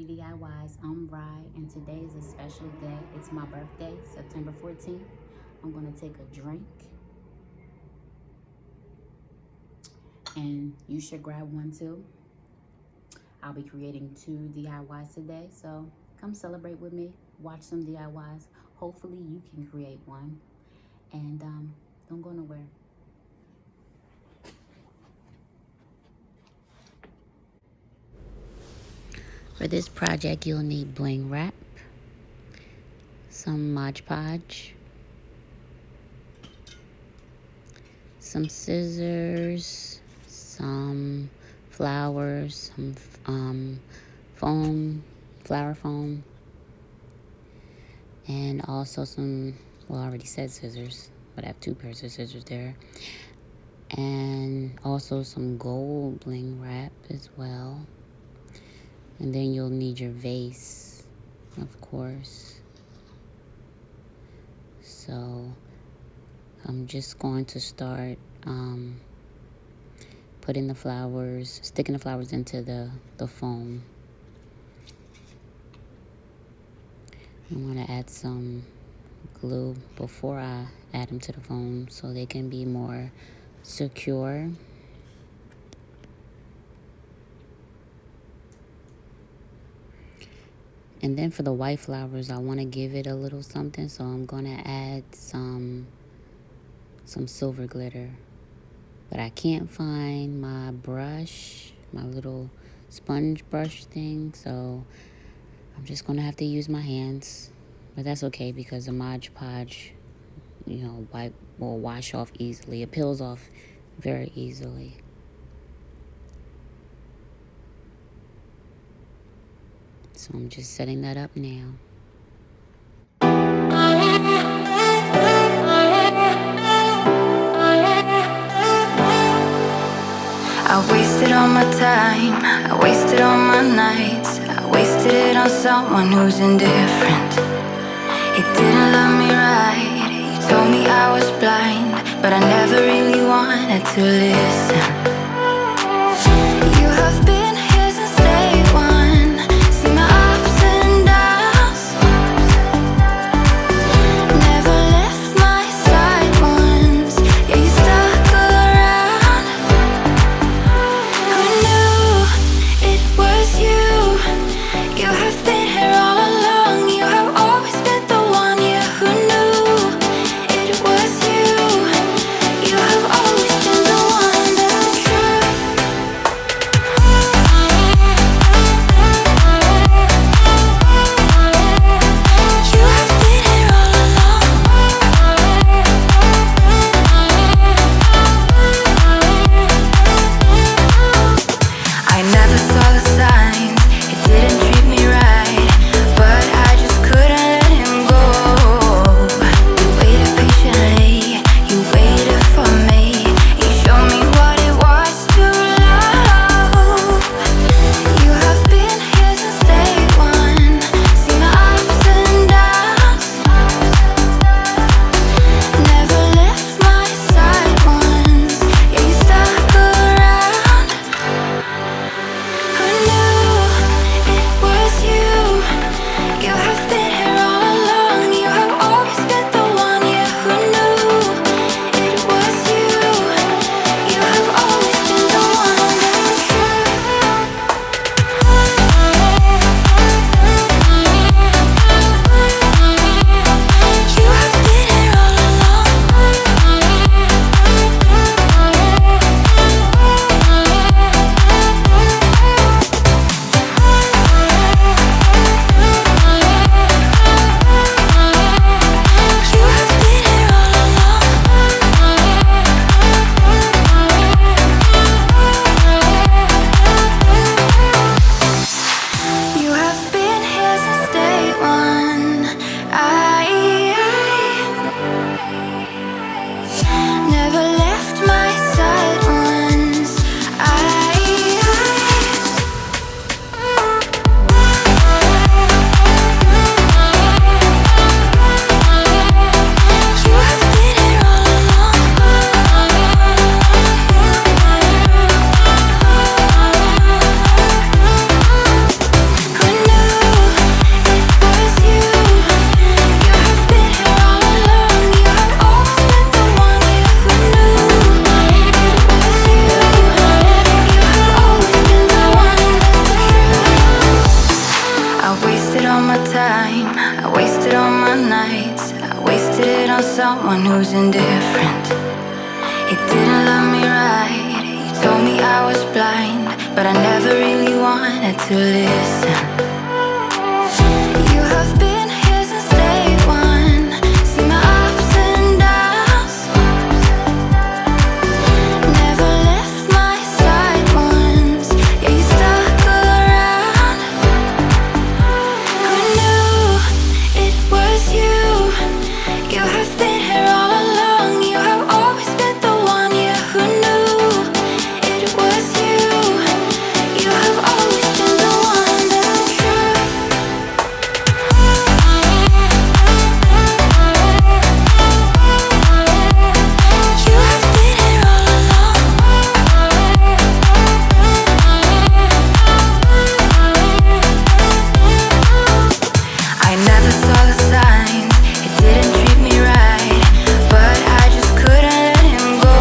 DIYs. I'm Rye, and today is a special day. It's my birthday, September 14th. I'm going to take a drink, and you should grab one too. I'll be creating 2 DIYs today, so come celebrate with me. Watch some DIYs. Hopefully you can create one, and don't go nowhere. For this project, you'll need bling wrap, some Mod Podge, some scissors, some flowers, some foam, flower foam, and also some, well, I already said scissors, but I have 2 pairs of scissors there, and also some gold bling wrap as well. And then you'll need your vase, of course. So I'm just going to start putting the flowers, sticking the flowers into the foam. I'm going to add some glue before I add them to the foam so they can be more secure. And then for the white flowers, I want to give it a little something, so I'm going to add some silver glitter. But I can't find my brush, my little sponge brush thing, so I'm just going to have to use my hands. But that's okay because the Mod Podge, will wash off easily. It peels off very easily. So I'm just setting that up now. I wasted all my time, I wasted all my nights, I wasted it on someone who's indifferent. He didn't love me right, he told me I was blind, but I never really wanted to listen. You have been here since day one, see my ups and downs, never left my side once, yeah, you stuck around. Who knew it was you? You have been here all along, you have always been the one, yeah, who knew it was you? You have always been the one, that's the truth. who's indifferent. He didn't love me right. He told me I was blind, but I never really wanted to listen. You have been here since day one. See my ups and downs. Never left my side once. Yeah, you stuck around. Who knew it was you? You have been here all along. You have always been the one. Yeah, who knew it was you? You have always been the one. That's the truth. You have been here all along. I never saw the signs. It didn't treat me right, but I just couldn't let him go.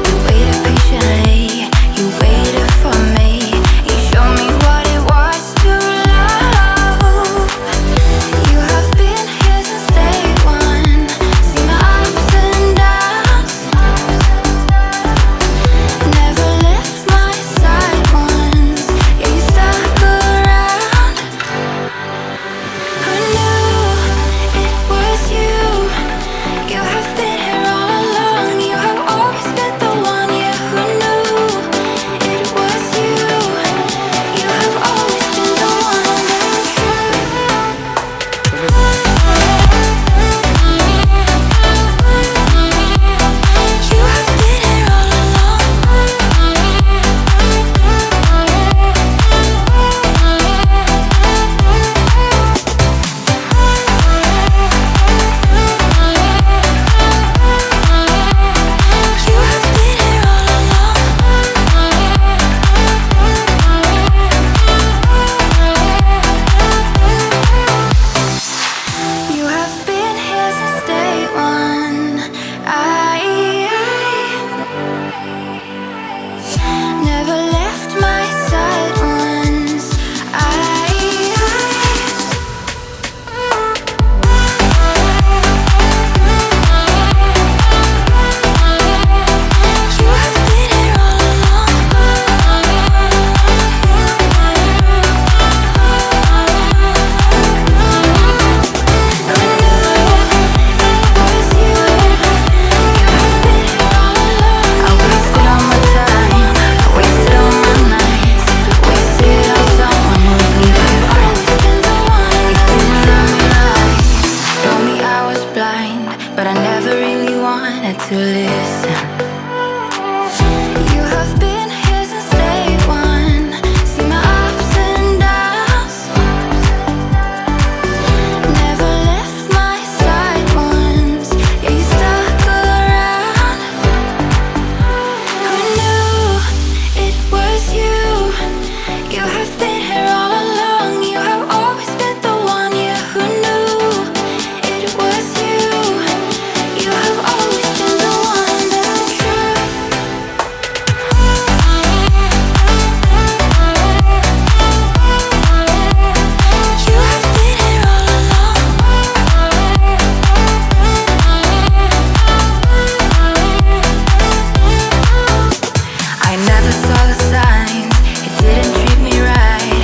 You waited patiently, you waited for me. You showed me what it was to love. You have been here since day one. See my ups and downs. Never left my side once. Yeah, you stuck around. Who knew it was you? You have been here all along. You have always been the one. Yeah, who knew it was you? You have always been the one. That's the truth. You have been here all along. You have been here all along. You have been here since day one. I never left my side once. You have been here all along. Who knew it was you? You have been here all along. I wasted all my time. I wasted all my nights. I wasted it on someone who's indifferent. He didn't love me right. Told me I was blind, but I never really wanted to listen. You have been here since day one. See my ups and downs. Never left my side once. Yeah, you stuck around. Who knew it was you? You have been here all along. You have always been the one. Yeah, who knew it was you? You have always been the one. That's the truth. You have been here all along. I never saw the signs. It didn't treat me right,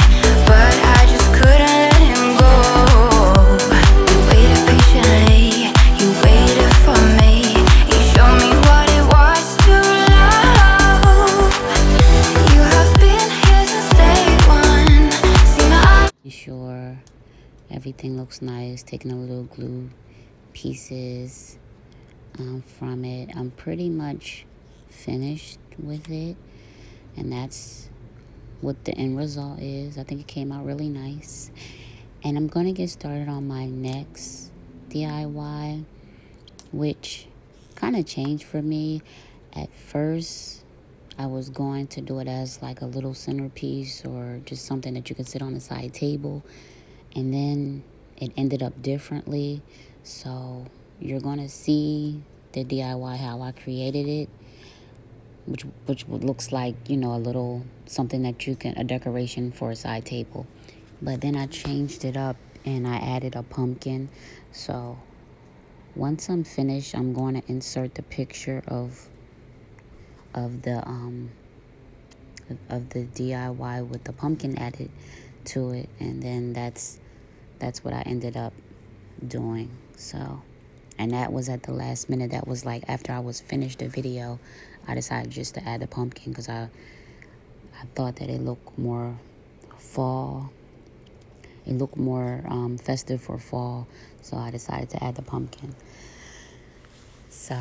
but I just couldn't let him go. You waited patiently, you waited for me. You showed me what it was to love. You have been here since day one. See my Be sure everything looks nice. Taking a little glue pieces from it. I'm pretty much finished with it, and that's what the end result is. I think it came out really nice, and I'm gonna get started on my next DIY, which kind of changed for me. At first I was going to do it as like a little centerpiece or just something that you could sit on the side table, and then it ended up differently. So you're gonna see the DIY how I created it, which looks like, you know, a little something that you can, a decoration for a side table. But then I changed it up and I added a pumpkin. So once I'm finished, I'm going to insert the picture of the DIY with the pumpkin added to it, and then that's what I ended up doing. So, and that was at the last minute. That was like after I was finished the video, I decided just to add the pumpkin because I thought that it looked more fall. It looked more festive for fall, so I decided to add the pumpkin. So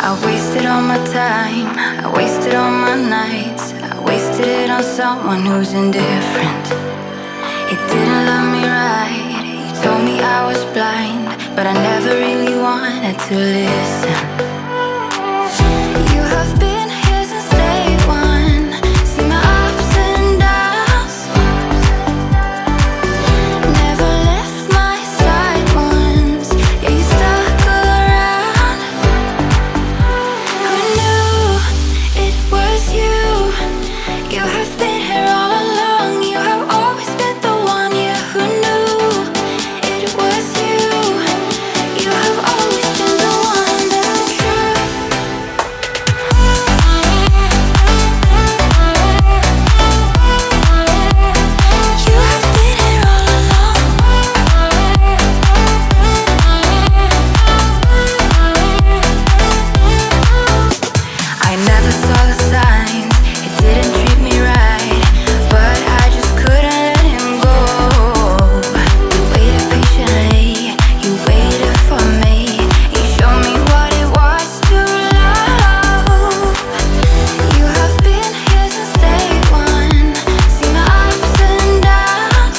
I wasted all my time, I wasted all my nights, I wasted it on someone who's indifferent. He didn't love me right, he told me I was blind, but I never really wanted to listen. You have been here since day one, see my ups and downs, never left my side once, yeah you stuck around. Who knew it was you? You have been here all along, you have always been the one, yeah who knew it was you? You have always been the one, that's the truth. You have been here all along. I never saw the signs, it didn't treat me right, but I just couldn't let him go. You waited patiently, you waited for me, you showed me what it was to love. You have been here since day one, seen my ups and downs,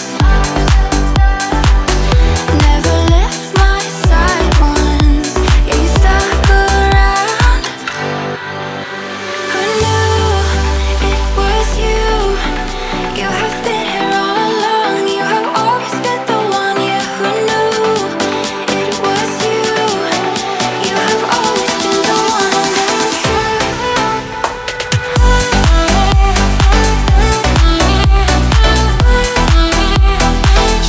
never left my side once, yeah you stuck around. Who knew it was you? You have been here all along, you have always been the one, yeah who knew it was you? You have always been the one, that's the truth.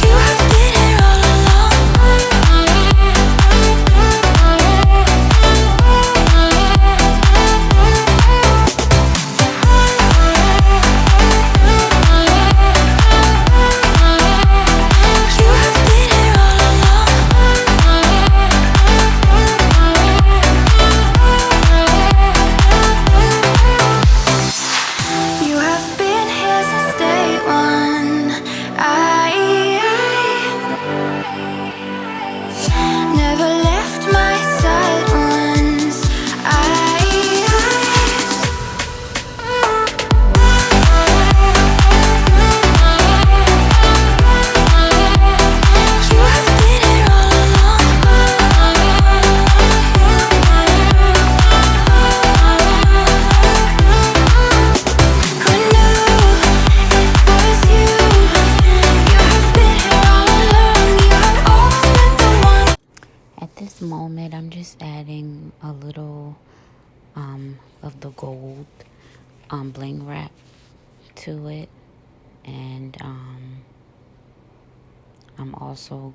You have been here all along. You have been here all along. You have been here since day one. I never left my side once. You have been here all along. Who knew it was you? You have been here all along. You have always been the one. at this moment, I'm just adding a little of the gold bling wrap to it, and I'm also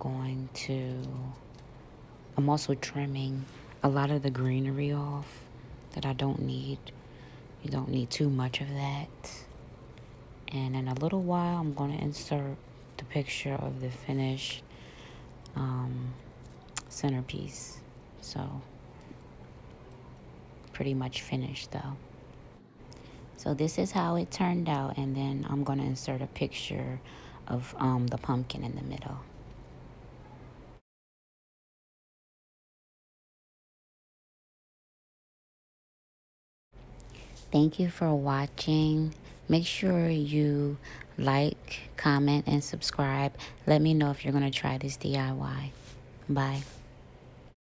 trimming a lot of the greenery off that I don't need. You don't need too much of that. And in a little while, I'm going to insert the picture of the finished centerpiece. So, pretty much finished though. So this is how it turned out, and then I'm going to insert a picture of the pumpkin in the middle. Thank you for watching. Make sure you like, comment, and subscribe. Let me know if you're going to try this DIY. Bye.